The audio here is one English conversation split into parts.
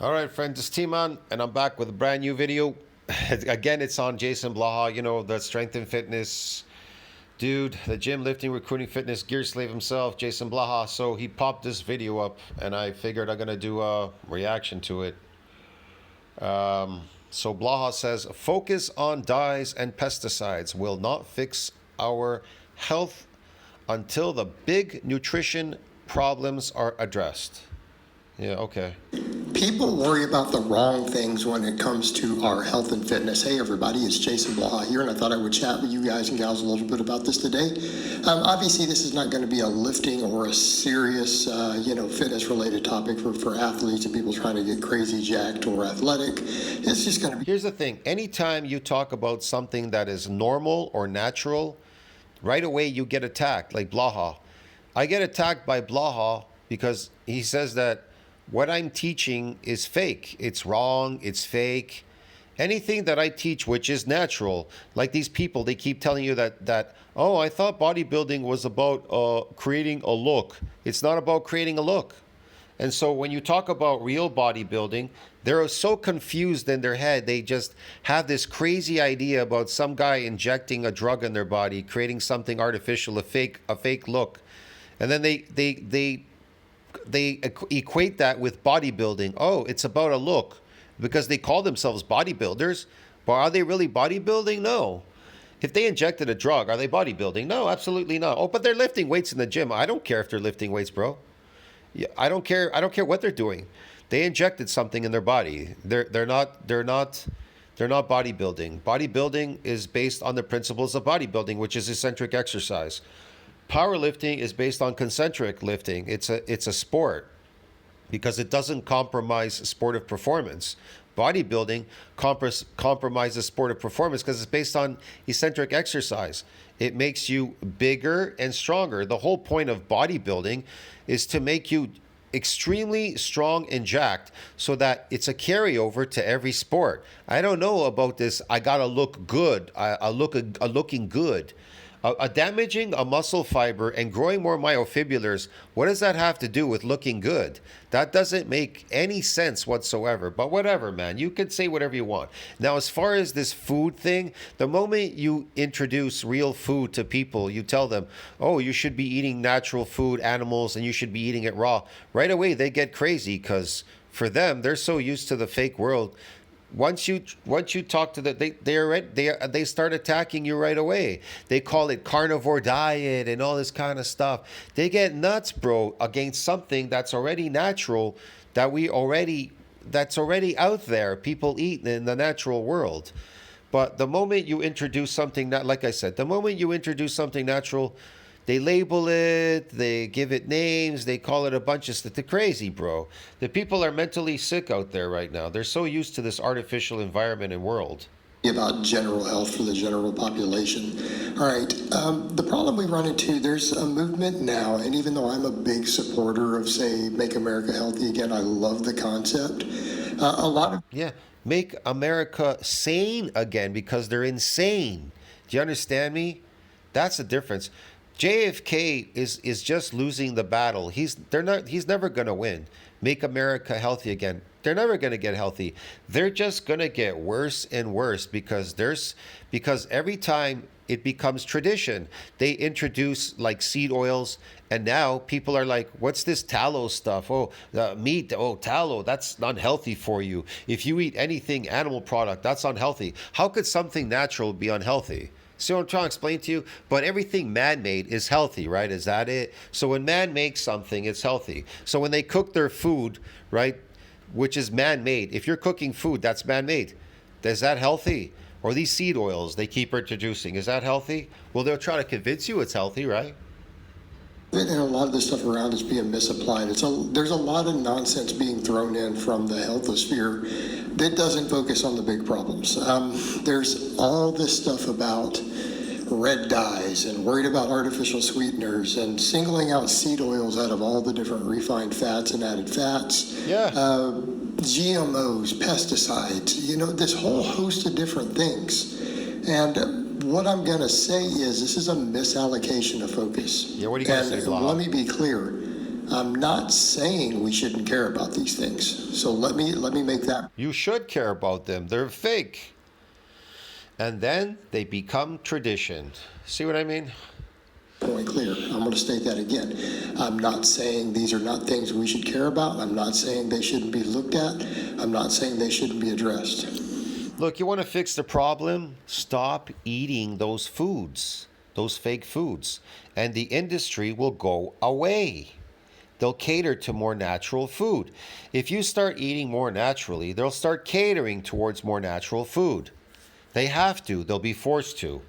All right, friends, it's T-Man, and I'm back with a brand new video. Again, it's on JasonBlaha, the strength and fitness dude, the gym, lifting, recruiting, fitness, gear slave himself, JasonBlaha. So he popped this video up, and I figured I'm going to do a reaction to it. So Blaha says, focus on dyes and pesticides will not fix our health until the big nutrition problems are addressed. Yeah, okay. People worry about the wrong things when it comes to our health and fitness. Hey everybody, it's JasonBlaha here, and I thought I would chat with you guys and gals a little bit about this today. Obviously, this is not going to be a lifting or a serious, fitness-related topic for athletes and people trying to get crazy jacked or athletic. It's just going to be... Here's the thing. Anytime you talk about something that is normal or natural, right away you get attacked, like Blaha. I get attacked by Blaha because he says that what I'm teaching is fake. It's wrong. It's fake. Anything that I teach, which is natural, like these people, they keep telling you that oh, I thought bodybuilding was about creating a look. It's not about creating a look. And so when you talk about real bodybuilding, they're so confused in their head. They just have this crazy idea about some guy injecting a drug in their body, creating something artificial, a fake look. And then they equate that with bodybuilding. Oh, it's about a look because they call themselves bodybuilders. But are they really bodybuilding? No. If they injected a drug, are they bodybuilding? No, absolutely not. Oh, but they're lifting weights in the gym. I don't care if they're lifting weights, bro. Yeah, I don't care what they're doing. They injected something in their body. They're not bodybuilding. Bodybuilding is based on the principles of bodybuilding, which is eccentric exercise. Powerlifting is based on concentric lifting. It's a sport because it doesn't compromise sportive performance. Bodybuilding compromises sportive performance because it's based on eccentric exercise. It makes you bigger and stronger. The whole point of bodybuilding is to make you extremely strong and jacked so that it's a carryover to every sport. I don't know about this. I gotta look good. Looking good. Damaging a muscle fiber and growing more myofibrillars, what does that have to do with looking good? That doesn't make any sense whatsoever. But whatever, man. You can say whatever you want. Now, as far as this food thing, the moment you introduce real food to people, you tell them, oh, you should be eating natural food, animals, and you should be eating it raw. Right away, they get crazy because for them, they're so used to the fake world. Once you talk to them, they start attacking you right away. They call it carnivore diet and all this kind of stuff. They get nuts, bro, against something that's already natural, that's already out there. People eat in the natural world. But the moment you introduce something that, like I said, the moment you introduce something natural, they label it, they give it names, they call it a bunch of stuff. They're crazy, bro. The people are mentally sick out there right now. They're so used to this artificial environment and world. About general health for the general population. All right, the problem we run into, there's a movement now, and even though I'm a big supporter of, say, Make America Healthy Again, I love the concept. A lot of... Yeah, make America sane again because they're insane. Do you understand me? That's the difference. JFK is just losing the battle. He's never going to win. Make America healthy again. They're never going to get healthy. They're just going to get worse and worse because every time it becomes tradition. They introduce like seed oils, and now people are like, what's this tallow stuff? Oh, meat, oh, tallow, that's unhealthy for you. If you eat anything animal product, that's unhealthy. How could something natural be unhealthy? See what I'm trying to explain to you? But everything man-made is healthy, right? Is that it? So when man makes something, it's healthy. So when they cook their food, right, which is man-made, if you're cooking food, that's man-made. Is that healthy? Or these seed oils they keep introducing, is that healthy? Well, they'll try to convince you it's healthy, right? And a lot of the stuff around is being misapplied. There's a lot of nonsense being thrown in from the healthosphere that doesn't focus on the big problems. There's all this stuff about red dyes and worried about artificial sweeteners and singling out seed oils out of all the different refined fats and added fats. Yeah. GMOs, pesticides, this whole host of different things. And what I'm going to say is this is a misallocation of focus. Yeah, what are you going to say, Blaha? Let me be clear. I'm not saying we shouldn't care about these things. So let me make that You should care about them. They're fake. And then they become tradition. See what I mean? point clear. I'm going to state that again. I'm not saying these are not things we should care about. I'm not saying they shouldn't be looked at. I'm not saying they shouldn't be addressed. Look, you want to fix the problem? Stop eating those foods, those fake foods, and the industry will go away. They'll cater to more natural food. If you start eating more naturally, they'll start catering towards more natural food. They have to, they'll be forced to.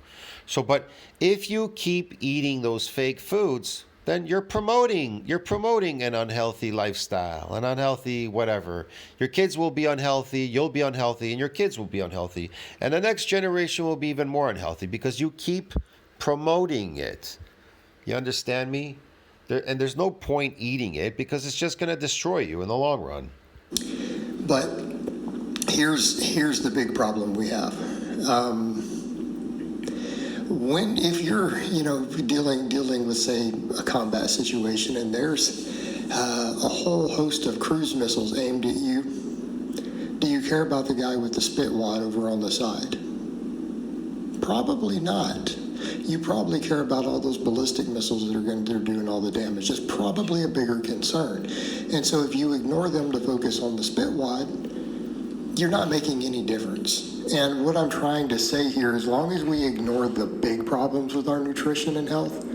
So, but if you keep eating those fake foods, then you're promoting an unhealthy lifestyle, an unhealthy whatever. Your kids will be unhealthy, you'll be unhealthy, and your kids will be unhealthy. And the next generation will be even more unhealthy because you keep promoting it. You understand me? And there's no point eating it because it's just going to destroy you in the long run. But here's the big problem we have. If you're dealing with, say, a combat situation, and there's a whole host of cruise missiles aimed at you, do you care about the guy with the spit wad over on the side? Probably not. You probably care about all those ballistic missiles that they're doing all the damage. That's probably a bigger concern. And so if you ignore them to focus on the spit wad, you're not making any difference. And what I'm trying to say here, as long as we ignore the big problems with our nutrition and health,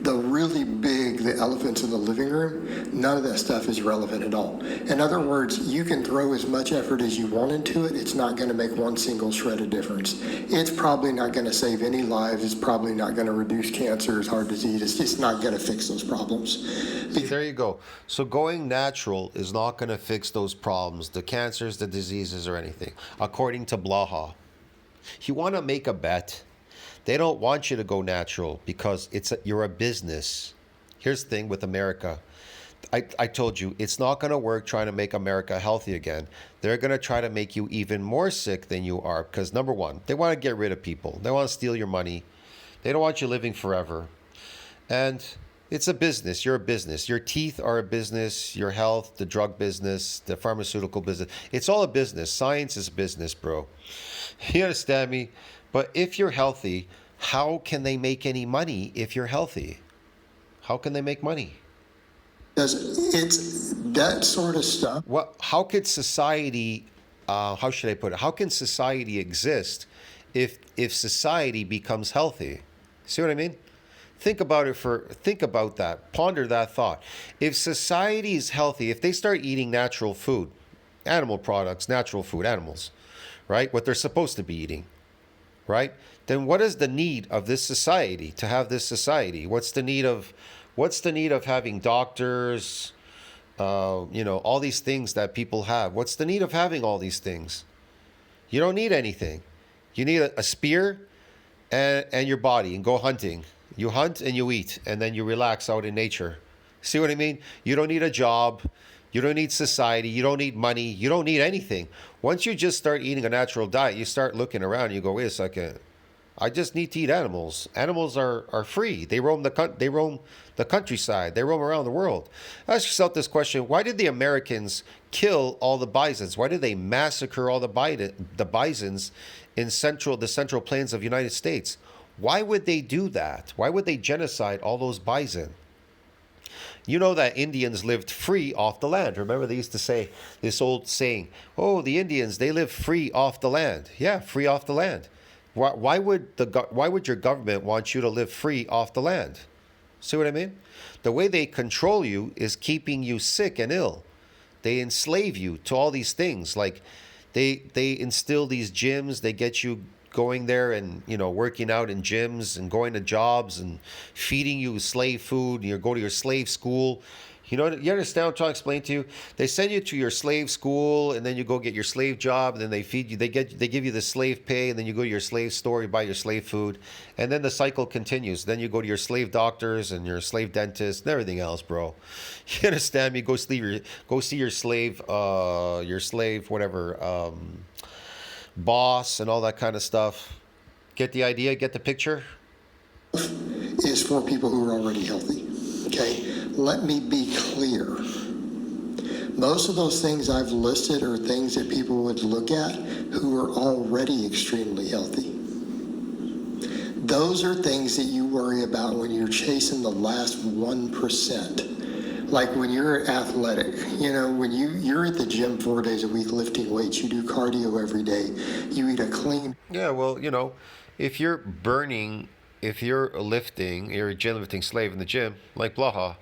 the elephants in the living room, none of that stuff is relevant at all. In other words, you can throw as much effort as you want into it. It's not going to make one single shred of difference. It's probably not going to save any lives. It's probably not going to reduce cancers, heart disease. It's just not going to fix those problems. There you go. So going natural is not going to fix those problems, the cancers, the diseases, or anything, according to Blaha. You want to make a bet? They don't want you to go natural because you're a business. Here's the thing with America. I told you, it's not going to work trying to make America healthy again. They're going to try to make you even more sick than you are because, number one, they want to get rid of people. They want to steal your money. They don't want you living forever. And it's a business. You're a business. Your teeth are a business. Your health, the drug business, the pharmaceutical business. It's all a business. Science is business, bro. You understand me? But if you're healthy, how can they make any money if you're healthy? How can they make money? Because it's that sort of stuff. Well, how could society, how should I put it? How can society exist if society becomes healthy? See what I mean? Think about that. Ponder that thought. If society is healthy, if they start eating natural food, animal products, natural food, animals, right? What they're supposed to be eating, right? Then what is the need of this society to have this society? What's the need of having doctors, all these things that people have? What's the need of having all these things? You don't need anything. You need a spear and your body and go hunting. You hunt and you eat and then you relax out in nature. See what I mean? You don't need a job. You don't need society. You don't need money. You don't need anything. Once you just start eating a natural diet, you start looking around and you go, wait a second. I just need to eat animals. Animals are free. They roam the countryside. They roam around the world. Ask yourself this question: why did the Americans kill all the bisons? Why did they massacre all the bisons in the central plains of the United States? Why would they do that? Why would they genocide all those bison? You know that Indians lived free off the land. Remember, they used to say this old saying, "Oh, the Indians, they live free off the land." Yeah, free off the land. Why would your government want you to live free off the land? See what I mean? The way they control you is keeping you sick and ill. They enslave you to all these things. Like they instill these gyms. They get you going there and working out in gyms and going to jobs and feeding you slave food. You go to your slave school. You understand what I'm trying to explain to you? They send you to your slave school, and then you go get your slave job, and then they feed you. They give you the slave pay, and then you go to your slave store, you buy your slave food, and then the cycle continues. Then you go to your slave doctors and your slave dentists and everything else, bro. You understand me? Go see your slave, whatever, boss and all that kind of stuff. Get the idea? Get the picture? Is for people who are already healthy. Okay. let me be clear. Most of those things I've listed are things that people would look at who are already extremely healthy. Those are things that you worry about when you're chasing the last 1%. Like when you're athletic, when you're at the gym 4 days a week lifting weights, you do cardio every day, you eat a clean. Yeah, well, if you're lifting, you're a gym lifting slave in the gym, like Blaha,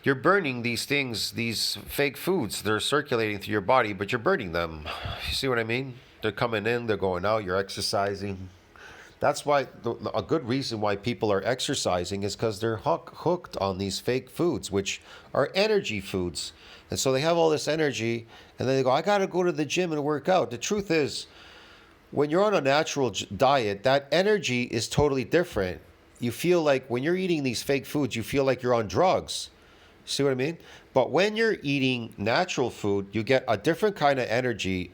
you're burning these things, these fake foods. They're circulating through your body, but you're burning them. You see what I mean? They're coming in, they're going out, you're exercising. That's why a good reason why people are exercising is because they're hooked on these fake foods, which are energy foods. And so they have all this energy, and then they go, I got to go to the gym and work out. The truth is, when you're on a natural diet, that energy is totally different. You feel like when you're eating these fake foods, you feel like you're on drugs. See what I mean? But when you're eating natural food, you get a different kind of energy.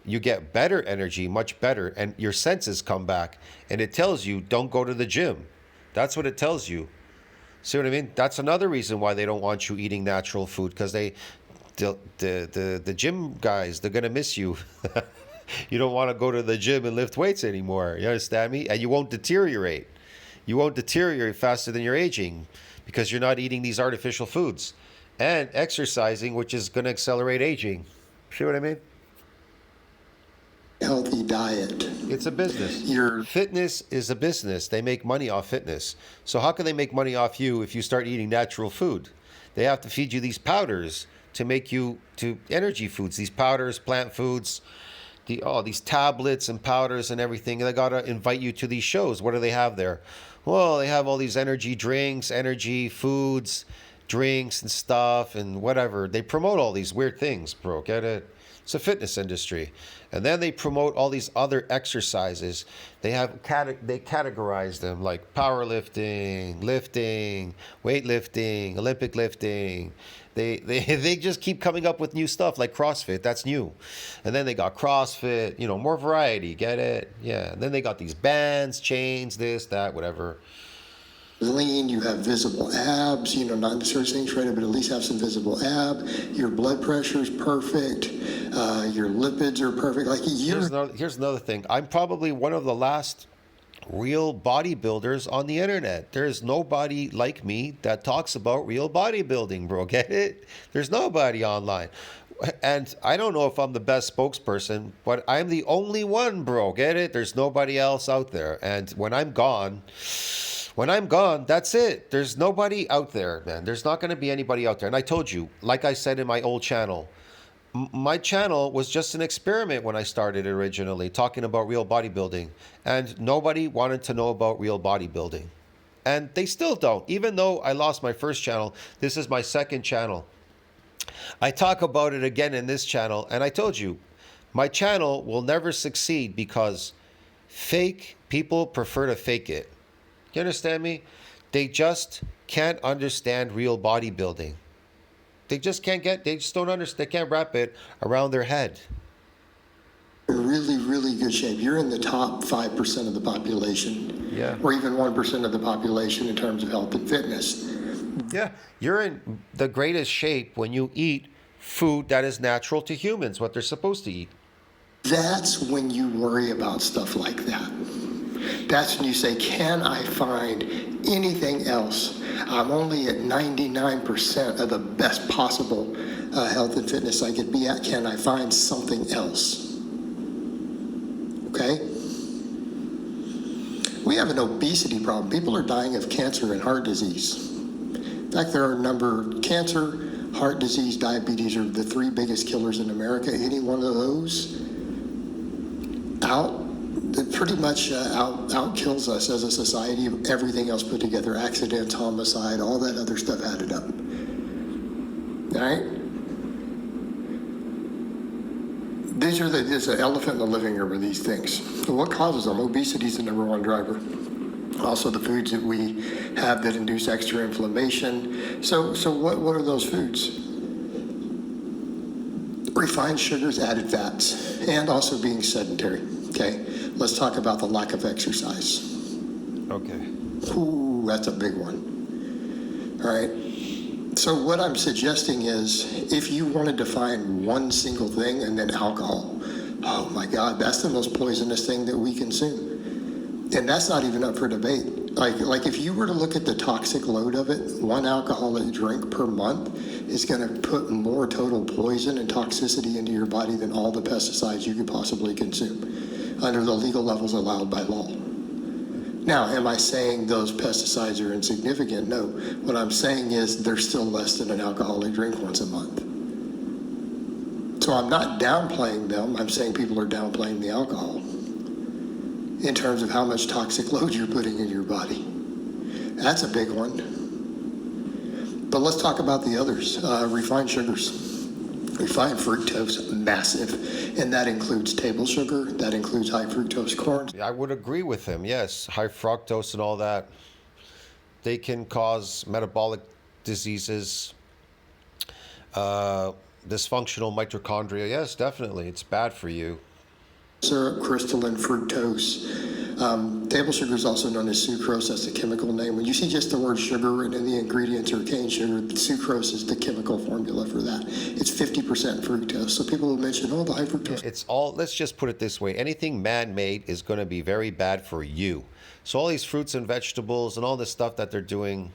You get better energy, much better, and your senses come back. And it tells you, don't go to the gym. That's what it tells you. See what I mean? That's another reason why they don't want you eating natural food, because the gym guys, they're going to miss you. You don't want to go to the gym and lift weights anymore. You understand me? And you won't deteriorate. You won't deteriorate faster than you're aging because you're not eating these artificial foods and exercising, which is going to accelerate aging. See what I mean? Healthy diet. It's a business. Your fitness is a business. They make money off fitness. So how can they make money off you if you start eating natural food? They have to feed you these powders to make you to energy foods. These powders, plant foods, these tablets and powders and everything. They got to invite you to these shows. What do they have there? Well, they have all these energy drinks, energy foods, drinks and stuff and whatever. They promote all these weird things, bro. Get it? It's a fitness industry. And then they promote all these other exercises. They categorize them like powerlifting, lifting, weightlifting, Olympic lifting. They just keep coming up with new stuff like CrossFit. That's new. And then they got CrossFit, more variety. Get it? Yeah. And then they got these bands, chains, this, that, whatever. Lean, you have visible abs, not necessarily saying shredded, but at least have some visible ab. Your blood pressure is perfect. Your lipids are perfect. Here's another thing. I'm probably one of the last real bodybuilders on the internet. There's nobody like me that talks about real bodybuilding, bro. Get it? There's nobody online. And I don't know if I'm the best spokesperson, but I'm the only one, bro. Get it? There's nobody else out there. And when I'm gone, that's it. There's nobody out there, man. There's not going to be anybody out there. And I told you, like I said in my old channel, my channel was just an experiment when I started originally, talking about real bodybuilding. And nobody wanted to know about real bodybuilding. And they still don't. Even though I lost my first channel, this is my second channel. I talk about it again in this channel. And I told you, my channel will never succeed because fake people prefer to fake it. You understand me? They just can't understand real bodybuilding. They just don't understand. They can't wrap it around their head. In really, really good shape. You're in the top 5% of the population. Yeah. Or even 1% of the population in terms of health and fitness. Yeah. You're in the greatest shape when you eat food that is natural to humans, what they're supposed to eat. That's when you worry about stuff like that. That's when you say, can I find anything else? I'm only at 99% of the best possible health and fitness I could be at. Can I find something else? Okay? We have an obesity problem. People are dying of cancer and heart disease. In fact, there are cancer, heart disease, diabetes are the three biggest killers in America. Any one of those pretty much out kills us as a society. Everything else put together, accidents, homicide, all that other stuff added up. All right? There's an elephant in the living room of these things. So what causes them? Obesity is the number one driver. Also the foods that we have that induce extra inflammation. So what are those foods? Refined sugars, added fats, and also being sedentary. Okay, let's talk about the lack of exercise. Okay. Ooh, that's a big one. All right. So what I'm suggesting is, if you wanted to find one single thing, and then alcohol, oh my God, that's the most poisonous thing that we consume. And that's not even up for debate. Like if you were to look at the toxic load of it, one alcoholic drink per month is going to put more total poison and toxicity into your body than all the pesticides you could possibly consume under the legal levels allowed by law. Now, am I saying those pesticides are insignificant? No. What I'm saying is they're still less than an alcoholic drink once a month. So I'm not downplaying them. I'm saying people are downplaying the alcohol in terms of how much toxic load you're putting in your body. That's a big one. But let's talk about the others. Refined sugars. Refined fructose, massive. And that includes table sugar. That includes high fructose corn. I would agree with him. Yes, high fructose and all that. They can cause metabolic diseases, dysfunctional mitochondria. Yes, definitely. It's bad for you. Syrup, crystalline fructose. Table sugar is also known as sucrose. That's the chemical name. When you see just the word sugar written in the ingredients or cane sugar, sucrose is the chemical formula for that. It's 50% fructose. So people will mention, oh, the high fructose. It's all, let's just put it this way. Anything man-made is going to be very bad for you. So all these fruits and vegetables and all this stuff that they're doing,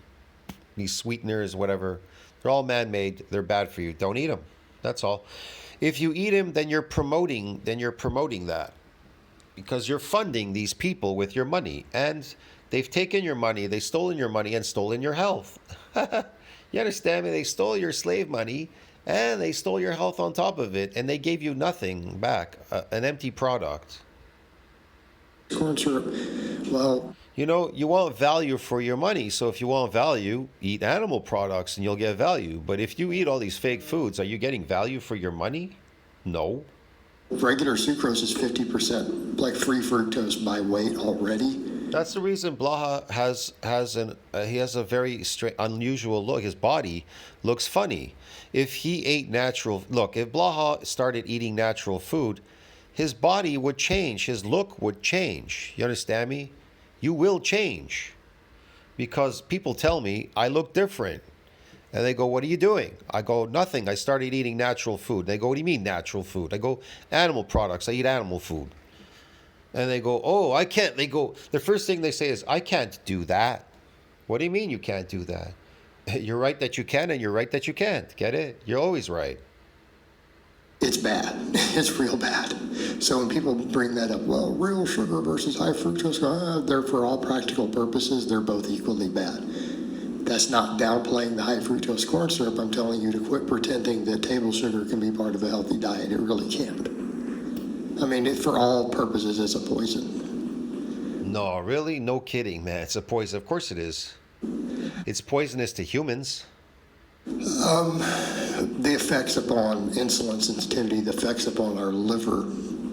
these sweeteners, whatever, they're all man-made. They're bad for you. Don't eat them. That's all. If you eat them, then you're promoting that. Because you're funding these people with your money, and they've taken your money, they've stolen your money and stolen your health. You understand me? They stole your slave money and they stole your health on top of it, and they gave you nothing back, an empty product. Corn syrup. Well, you know, you want value for your money. So if you want value, eat animal products and you'll get value. But if you eat all these fake foods, are you getting value for your money? No. Regular sucrose is 50%, like free fructose by weight already. That's the reason Blaha has a very unusual look. His body looks funny. If he ate natural, look, if Blaha started eating natural food, his body would change. His look would change. You understand me? You will change. Because people tell me I look different. And they go, what are you doing? I go, nothing. I started eating natural food. They go, what do you mean natural food? I go, animal products. I eat animal food. And they go, oh, I can't. They go, the first thing they say is, I can't do that. What do you mean you can't do that? You're right that you can, and you're right that you can't. Get it? You're always right. It's bad. It's real bad. So when people bring that up, well, real sugar versus high fructose, they're for all practical purposes, they're both equally bad. That's not downplaying the high fructose corn syrup. I'm telling you to quit pretending that table sugar can be part of a healthy diet. It really can't. I mean, for all purposes, it's a poison. No, really? No kidding, man. It's a poison. Of course it is. It's poisonous to humans. The effects upon insulin sensitivity, the effects upon our liver,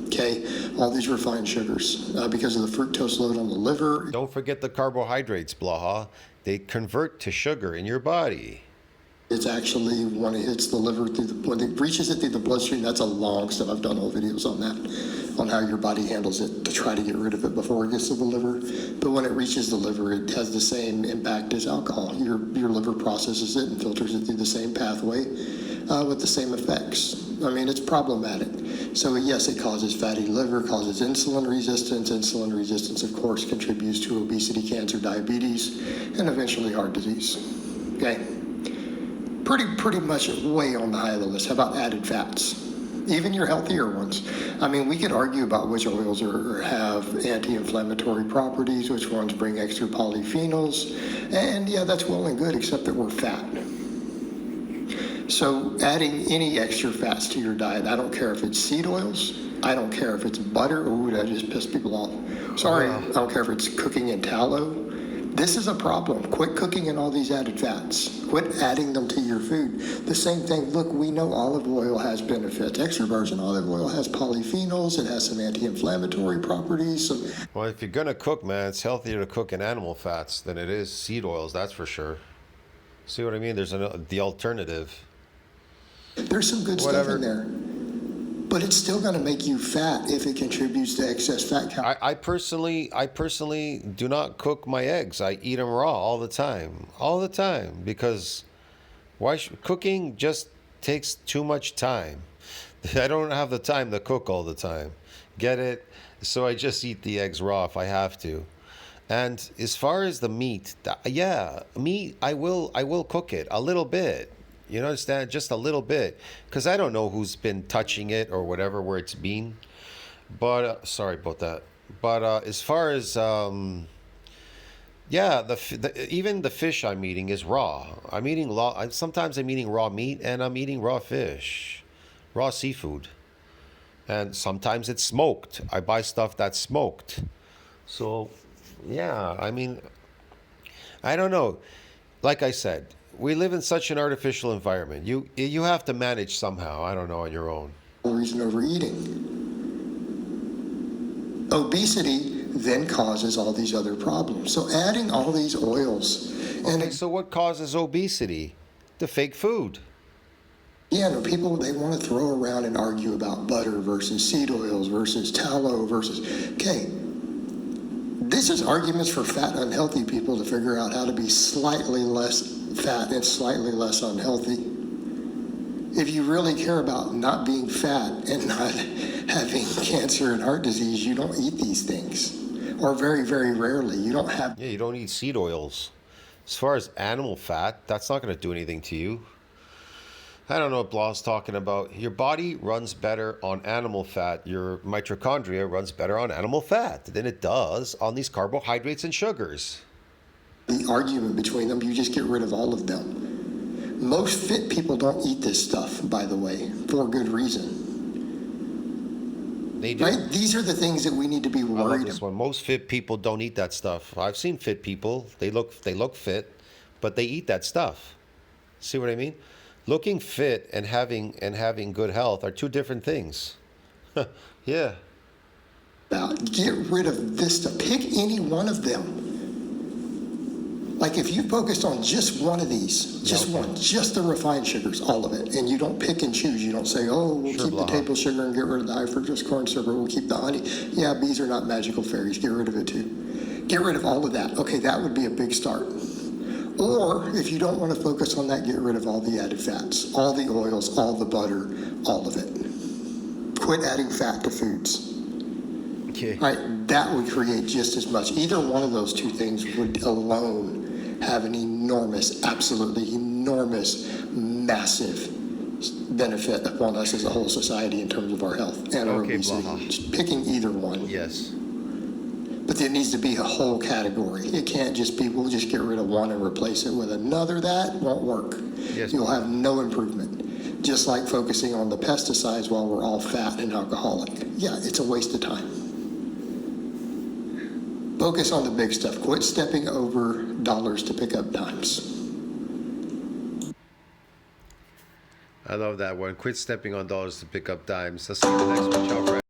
okay? All these refined sugars, because of the fructose load on the liver. Don't forget the carbohydrates, Blaha. They convert to sugar in your body. It's actually, when it hits the liver, when it reaches it through the bloodstream, that's a long step. I've done whole videos on that, on how your body handles it to try to get rid of it before it gets to the liver. But when it reaches the liver, it has the same impact as alcohol. Your liver processes it and filters it through the same pathway with the same effects. I mean, it's problematic. So yes, it causes fatty liver, causes insulin resistance. Insulin resistance, of course, contributes to obesity, cancer, diabetes, and eventually heart disease. Okay? Pretty much way on the high of the list. How about added fats? Even your healthier ones. I mean, we could argue about which oils have anti-inflammatory properties, which ones bring extra polyphenols, and yeah, that's well and good, except that we're fat. So adding any extra fats to your diet, I don't care if it's seed oils, I don't care if it's butter. Ooh, that just pissed people off. Sorry, I don't care if it's cooking in tallow. This is a problem. Quit cooking in all these added fats. Quit adding them to your food. The same thing, look, we know olive oil has benefits. Extra virgin olive oil has polyphenols. It has some anti-inflammatory properties. Well, if you're going to cook, man, it's healthier to cook in animal fats than it is seed oils, that's for sure. See what I mean? There's the alternative. There's some good stuff in there. But it's still going to make you fat if it contributes to excess fat count. I personally do not cook my eggs. I eat them raw all the time, because Cooking just takes too much time. I don't have the time to cook all the time. Get it? So I just eat the eggs raw if I have to. And as far as the meat, yeah, meat I will cook it a little bit. You understand? Just a little bit, because I don't know who's been touching it or whatever where it's been. But sorry about that. But as far as yeah, even the fish I'm eating is raw. I'm eating raw. Sometimes I'm eating raw meat and I'm eating raw fish, raw seafood, and sometimes it's smoked. I buy stuff that's smoked. So, yeah, I mean, I don't know. Like I said, we live in such an artificial environment. You have to manage somehow. I don't know, on your own. Reason overeating. Obesity then causes all these other problems. So adding all these oils and Okay, so what causes obesity? The fake food. yeah, no, people they want to throw around and argue about butter versus seed oils versus tallow versus okay. This is arguments for fat unhealthy people to figure out how to be slightly less fat and slightly less unhealthy. If you really care about not being fat and not having cancer and heart disease, you don't eat these things. Or very, very rarely. You don't have. Yeah, you don't eat seed oils. As far as animal fat, that's not going to do anything to you. I don't know what Blah's talking about. Your body runs better on animal fat. Your mitochondria runs better on animal fat than it does on these carbohydrates and sugars. The argument between them, you just get rid of all of them. Most fit people don't eat this stuff, by the way, for good reason. They do. Right? These are the things that we need to be I love worried this about. one. Most fit people don't eat that stuff. I've seen fit people. They look fit, but they eat that stuff. See what I mean? Looking fit and having good health are two different things. Yeah. Get rid of this stuff. Pick any one of them. Like if you focused on just one of these, just okay. one, just the refined sugars, all of it, and you don't pick and choose. You don't say, oh, we'll Sure, keep the Blaha. table sugar and get rid of the high fructose corn syrup, we'll keep the honey. Yeah, bees are not magical fairies. Get rid of it too. Get rid of all of that. Okay, that would be a big start. Or if you don't want to focus on that, get rid of all the added fats, all the oils, all the butter, all of it. Quit adding fat to foods. Okay. Right, that would create just as much. Either one of those two things would alone have an enormous, absolutely enormous, massive benefit upon us as a whole society in terms of our health and our Okay, obesity. Blaha. Just picking either one. Yes. But there needs to be a whole category. It can't just be, we'll just get rid of one and replace it with another. That won't work. Yes, You'll Blaha. have no improvement. Just like focusing on the pesticides while we're all fat and alcoholic. Yeah, it's a waste of time. Focus on the big stuff. Quit stepping over dollars to pick up dimes. I love that one. Quit stepping on dollars to pick up dimes. Let's see the next one, Ciao, friends.